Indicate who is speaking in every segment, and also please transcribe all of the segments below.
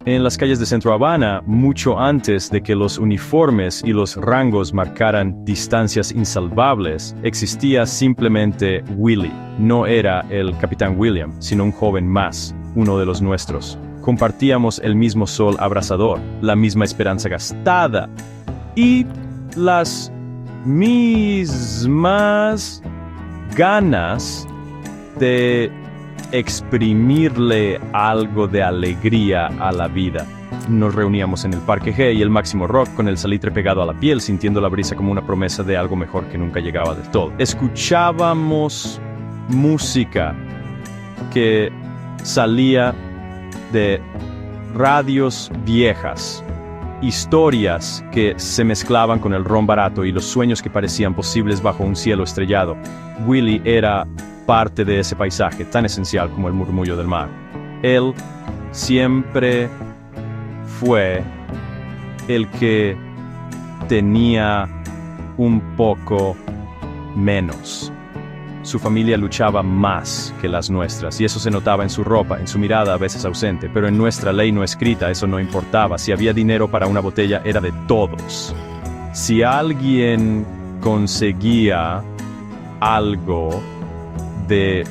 Speaker 1: En las calles de Centro Habana, mucho antes de que los uniformes y los rangos marcaran distancias insalvables, existía simplemente Willie. No era el Capitán William, sino un joven más, uno de los nuestros. Compartíamos el mismo sol abrasador, la misma esperanza gastada y las mismas ganas de exprimirle algo de alegría a la vida. Nos reuníamos en el Parque G y el Máximo Rock con el salitre pegado a la piel, sintiendo la brisa como una promesa de algo mejor que nunca llegaba del todo. Escuchábamos música que salía de radios viejas, historias que se mezclaban con el ron barato y los sueños que parecían posibles bajo un cielo estrellado. Willie era parte de ese paisaje tan esencial como el murmullo del mar. Él siempre fue el que tenía un poco menos. Su familia luchaba más que las nuestras, y eso se notaba en su ropa, en su mirada a veces ausente, pero en nuestra ley no escrita eso no importaba. Si había dinero para una botella, era de todos. Si alguien conseguía algo de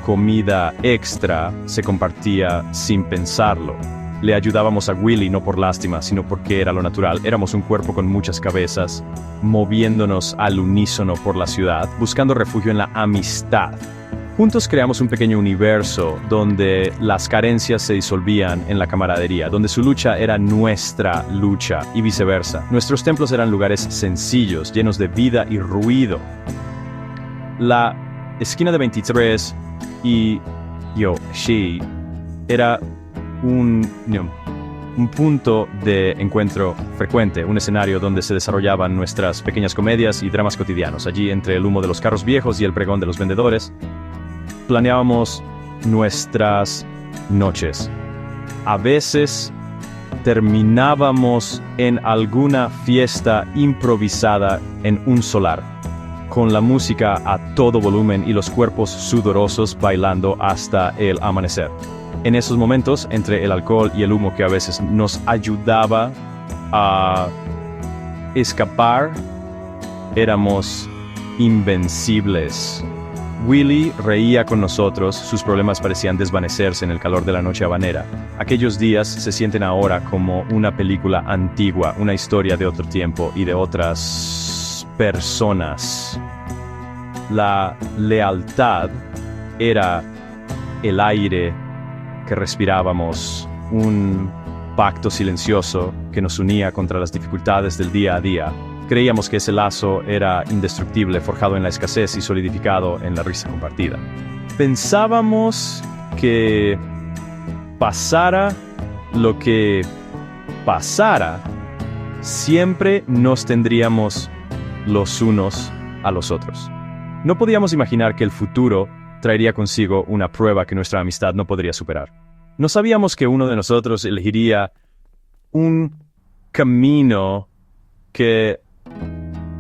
Speaker 1: comida extra, se compartía sin pensarlo. Le ayudábamos a Willie no por lástima, sino porque era lo natural. Éramos un cuerpo con muchas cabezas, moviéndonos al unísono por la ciudad, buscando refugio en la amistad. Juntos creamos un pequeño universo donde las carencias se disolvían en la camaradería, donde su lucha era nuestra lucha y viceversa. Nuestros templos eran lugares sencillos, llenos de vida y ruido. La esquina de 23 y Yoshi era un punto de encuentro frecuente, un escenario donde se desarrollaban nuestras pequeñas comedias y dramas cotidianos. Allí, entre el humo de los carros viejos y el pregón de los vendedores, planeábamos nuestras noches. A veces terminábamos en alguna fiesta improvisada en un solar, con la música a todo volumen y los cuerpos sudorosos bailando hasta el amanecer. En esos momentos, entre el alcohol y el humo que a veces nos ayudaba a escapar, éramos invencibles. Willie reía con nosotros, sus problemas parecían desvanecerse en el calor de la noche habanera. Aquellos días se sienten ahora como una película antigua, una historia de otro tiempo y de otras personas. La lealtad era el aire que respirábamos, un pacto silencioso que nos unía contra las dificultades del día a día. Creíamos que ese lazo era indestructible, forjado en la escasez y solidificado en la risa compartida. Pensábamos que pasara lo que pasara, siempre nos tendríamos los unos a los otros. No podíamos imaginar que el futuro traería consigo una prueba que nuestra amistad no podría superar. No sabíamos que uno de nosotros elegiría un camino que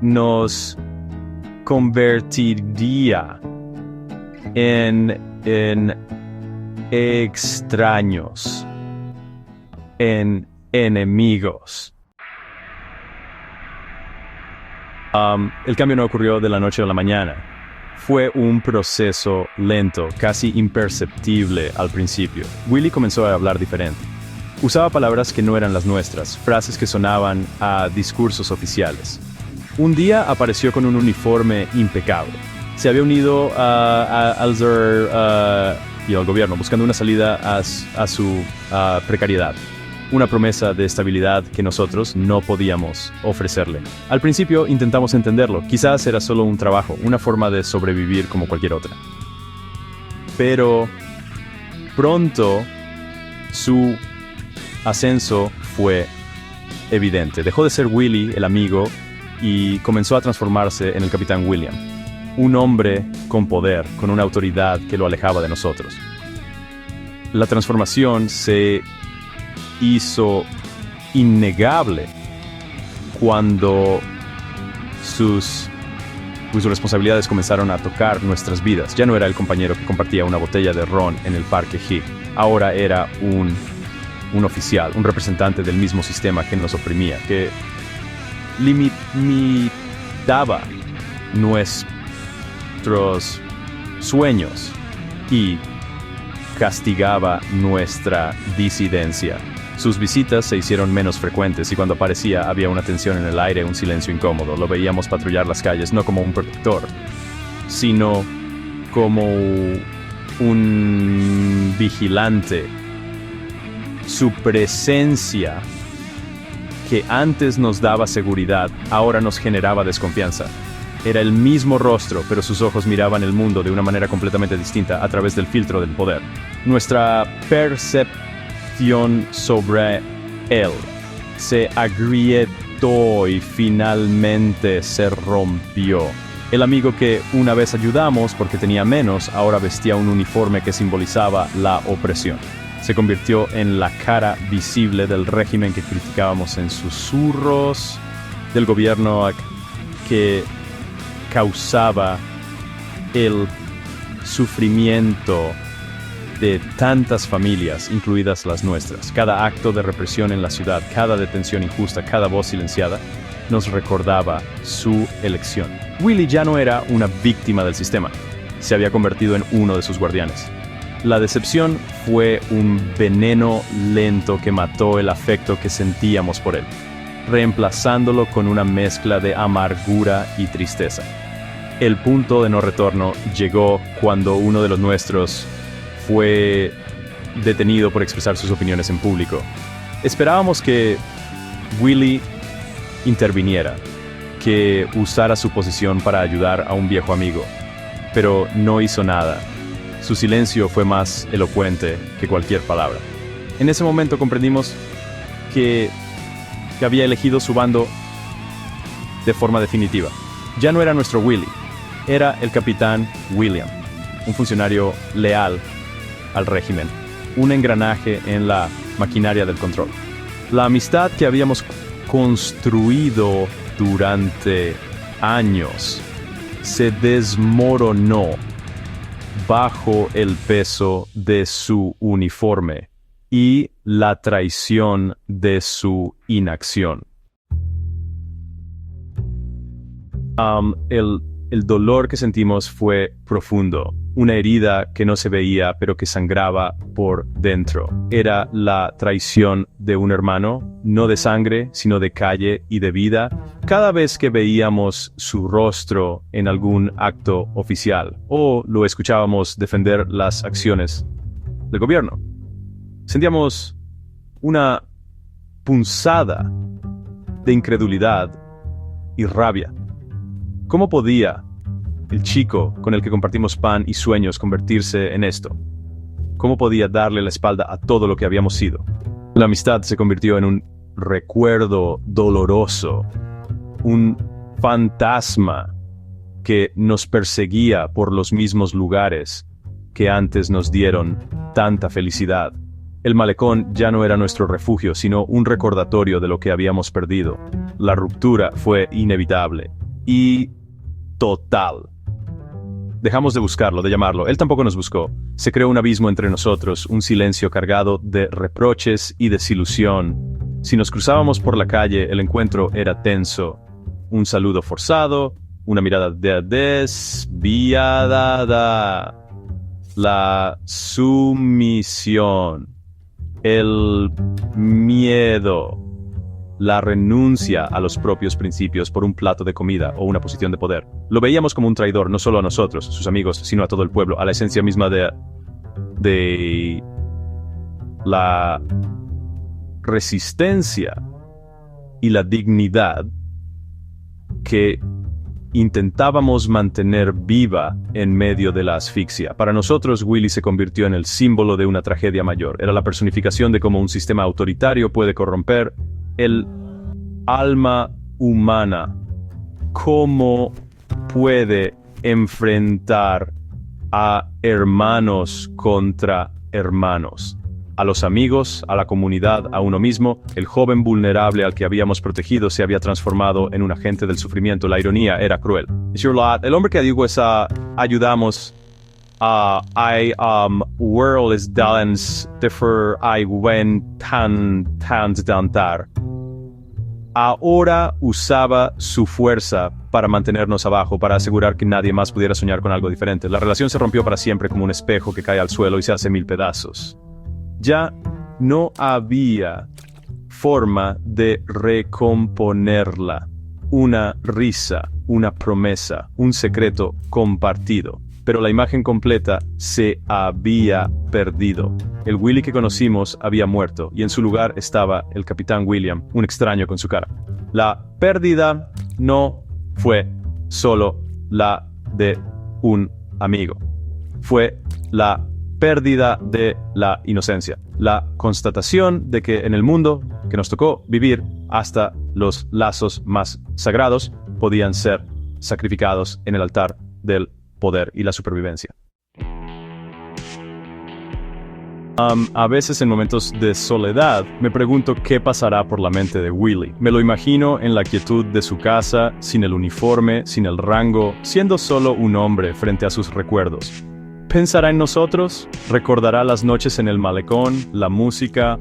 Speaker 1: nos convertiría en extraños, en enemigos. El cambio no ocurrió de la noche a la mañana. Fue un proceso lento, casi imperceptible al principio. Willie comenzó a hablar diferente. Usaba palabras que no eran las nuestras, frases que sonaban a discursos oficiales. Un día apareció con un uniforme impecable. Se había unido al gobierno, buscando una salida a su precariedad. Una promesa de estabilidad que nosotros no podíamos ofrecerle. Al principio intentamos entenderlo, quizás era solo un trabajo, una forma de sobrevivir como cualquier otra. Pero pronto su ascenso fue evidente. Dejó de ser Willie, el amigo, y comenzó a transformarse en el Capitán William. Un hombre con poder, con una autoridad que lo alejaba de nosotros. La transformación se hizo innegable cuando sus responsabilidades comenzaron a tocar nuestras vidas. Ya no era el compañero que compartía una botella de ron en el Parque G. Ahora era un un oficial, un representante del mismo sistema que nos oprimía, que limitaba nuestros sueños y castigaba nuestra disidencia. Sus visitas se hicieron menos frecuentes y cuando aparecía había una tensión en el aire, un silencio incómodo. Lo veíamos patrullar las calles no como un protector, sino como un vigilante. Su presencia, que antes nos daba seguridad, ahora nos generaba desconfianza. Era el mismo rostro, pero sus ojos miraban el mundo de una manera completamente distinta a través del filtro del poder. Nuestra percepción sobre él se agrietó y finalmente se rompió. El amigo que una vez ayudamos porque tenía menos, ahora vestía un uniforme que simbolizaba la opresión. Se convirtió en la cara visible del régimen que criticábamos en susurros, del gobierno que causaba el sufrimiento de tantas familias, incluidas las nuestras. Cada acto de represión en la ciudad, cada detención injusta, cada voz silenciada, nos recordaba su elección. Willy ya no era una víctima del sistema, se había convertido en uno de sus guardianes. La decepción fue un veneno lento que mató el afecto que sentíamos por él, reemplazándolo con una mezcla de amargura y tristeza. El punto de no retorno llegó cuando uno de los nuestros fue detenido por expresar sus opiniones en público. Esperábamos que Willy interviniera, que usara su posición para ayudar a un viejo amigo, pero no hizo nada. Su silencio fue más elocuente que cualquier palabra. En ese momento comprendimos que había elegido su bando de forma definitiva. Ya no era nuestro Willy, era el capitán William, un funcionario leal al régimen, un engranaje en la maquinaria del control. La amistad que habíamos construido durante años se desmoronó bajo el peso de su uniforme y la traición de su inacción. El dolor que sentimos fue profundo, una herida que no se veía pero que sangraba por dentro. Era la traición de un hermano, no de sangre, sino de calle y de vida. Cada vez que veíamos su rostro en algún acto oficial o lo escuchábamos defender las acciones del gobierno, sentíamos una punzada de incredulidad y rabia. ¿Cómo podía el chico con el que compartimos pan y sueños convertirse en esto? ¿Cómo podía darle la espalda a todo lo que habíamos sido? La amistad se convirtió en un recuerdo doloroso, un fantasma que nos perseguía por los mismos lugares que antes nos dieron tanta felicidad. El malecón ya no era nuestro refugio, sino un recordatorio de lo que habíamos perdido. La ruptura fue inevitable y total. Dejamos de buscarlo, de llamarlo. Él tampoco nos buscó. Se creó un abismo entre nosotros, un silencio cargado de reproches y desilusión. Si nos cruzábamos por la calle, el encuentro era tenso. Un saludo forzado, una mirada desviada. La sumisión, el miedo, la renuncia a los propios principios por un plato de comida o una posición de poder. Lo veíamos como un traidor, no solo a nosotros, sus amigos, sino a todo el pueblo, a la esencia misma de la resistencia y la dignidad que intentábamos mantener viva en medio de la asfixia. Para nosotros, Willy se convirtió en el símbolo de una tragedia mayor. Era la personificación de cómo un sistema autoritario puede corromper el alma humana. Cómo puede enfrentar a hermanos contra hermanos, a los amigos, a la comunidad, a uno mismo. El joven vulnerable al que habíamos protegido se había transformado en un agente del sufrimiento. La ironía era cruel. El hombre que digo ayudamos world is dance for I went tan dantar. Ahora usaba su fuerza para mantenernos abajo, para asegurar que nadie más pudiera soñar con algo diferente. La relación se rompió para siempre como un espejo que cae al suelo y se hace mil pedazos. Ya no había forma de recomponerla. Una risa, una promesa, un secreto compartido. Pero la imagen completa se había perdido. El Willy que conocimos había muerto y en su lugar estaba el Capitán William, un extraño con su cara. La pérdida no fue solo la de un amigo. Fue la pérdida de la inocencia. La constatación de que en el mundo que nos tocó vivir, hasta los lazos más sagrados podían ser sacrificados en el altar del poder y la supervivencia. A veces en momentos de soledad me pregunto qué pasará por la mente de Willy. Me lo imagino en la quietud de su casa, sin el uniforme, sin el rango, siendo solo un hombre frente a sus recuerdos. ¿Pensará en nosotros? ¿Recordará las noches en el malecón, la música?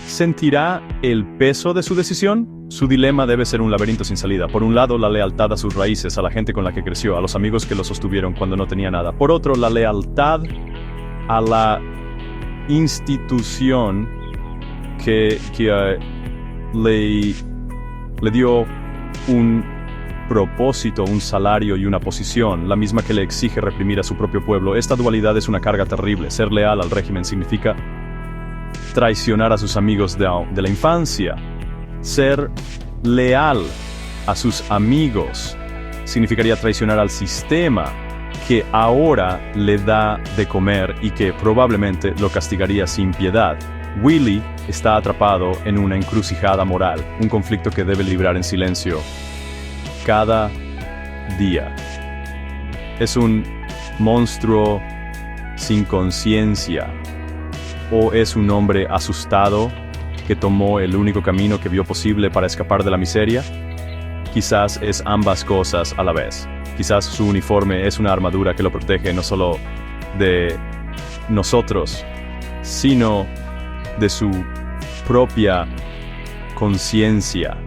Speaker 1: ¿Sentirá el peso de su decisión? Su dilema debe ser un laberinto sin salida. Por un lado, la lealtad a sus raíces, a la gente con la que creció, a los amigos que lo sostuvieron cuando no tenía nada. Por otro, la lealtad a la institución que le dio un propósito, un salario y una posición, la misma que le exige reprimir a su propio pueblo. Esta dualidad es una carga terrible. Ser leal al régimen significa traicionar a sus amigos de la infancia. Ser leal a sus amigos significaría traicionar al sistema que ahora le da de comer y que probablemente lo castigaría sin piedad. Willy está atrapado en una encrucijada moral, un conflicto que debe librar en silencio cada día. Es un monstruo sin conciencia, o es un hombre asustado que tomó el único camino que vio posible para escapar de la miseria. Quizás es ambas cosas a la vez. Quizás su uniforme es una armadura que lo protege no solo de nosotros, sino de su propia conciencia,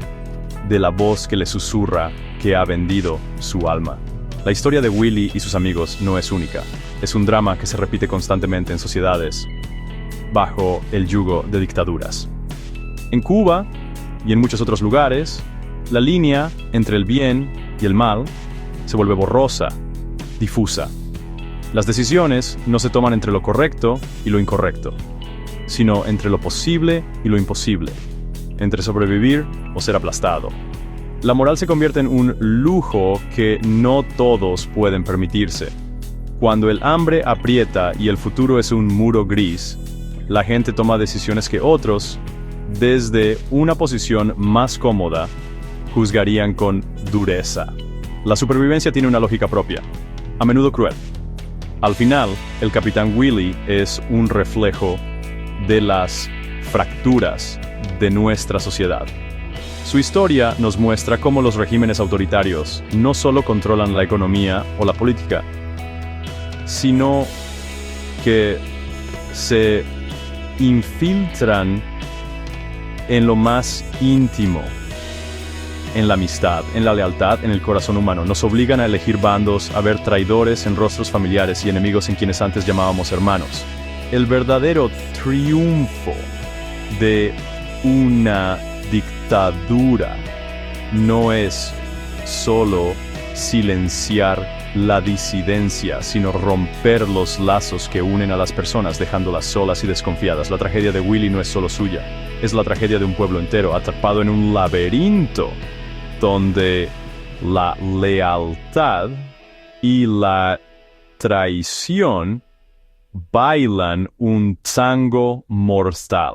Speaker 1: de la voz que le susurra que ha vendido su alma. La historia de Willy y sus amigos no es única. Es un drama que se repite constantemente en sociedades bajo el yugo de dictaduras. En Cuba y en muchos otros lugares, la línea entre el bien y el mal se vuelve borrosa, difusa. Las decisiones no se toman entre lo correcto y lo incorrecto, sino entre lo posible y lo imposible, entre sobrevivir o ser aplastado. La moral se convierte en un lujo que no todos pueden permitirse. Cuando el hambre aprieta y el futuro es un muro gris, la gente toma decisiones que otros, desde una posición más cómoda, juzgarían con dureza. La supervivencia tiene una lógica propia, a menudo cruel. Al final, el Capitán Willy es un reflejo de las fracturas de nuestra sociedad. Su historia nos muestra cómo los regímenes autoritarios no solo controlan la economía o la política, sino que se infiltran en lo más íntimo, en la amistad, en la lealtad, en el corazón humano. Nos obligan a elegir bandos, a ver traidores en rostros familiares y enemigos en quienes antes llamábamos hermanos. El verdadero triunfo de una dictadura no es solo silenciar la disidencia, sino romper los lazos que unen a las personas, dejándolas solas y desconfiadas. La tragedia de Willy no es solo suya, es la tragedia de un pueblo entero, atrapado en un laberinto donde la lealtad y la traición bailan un tango mortal.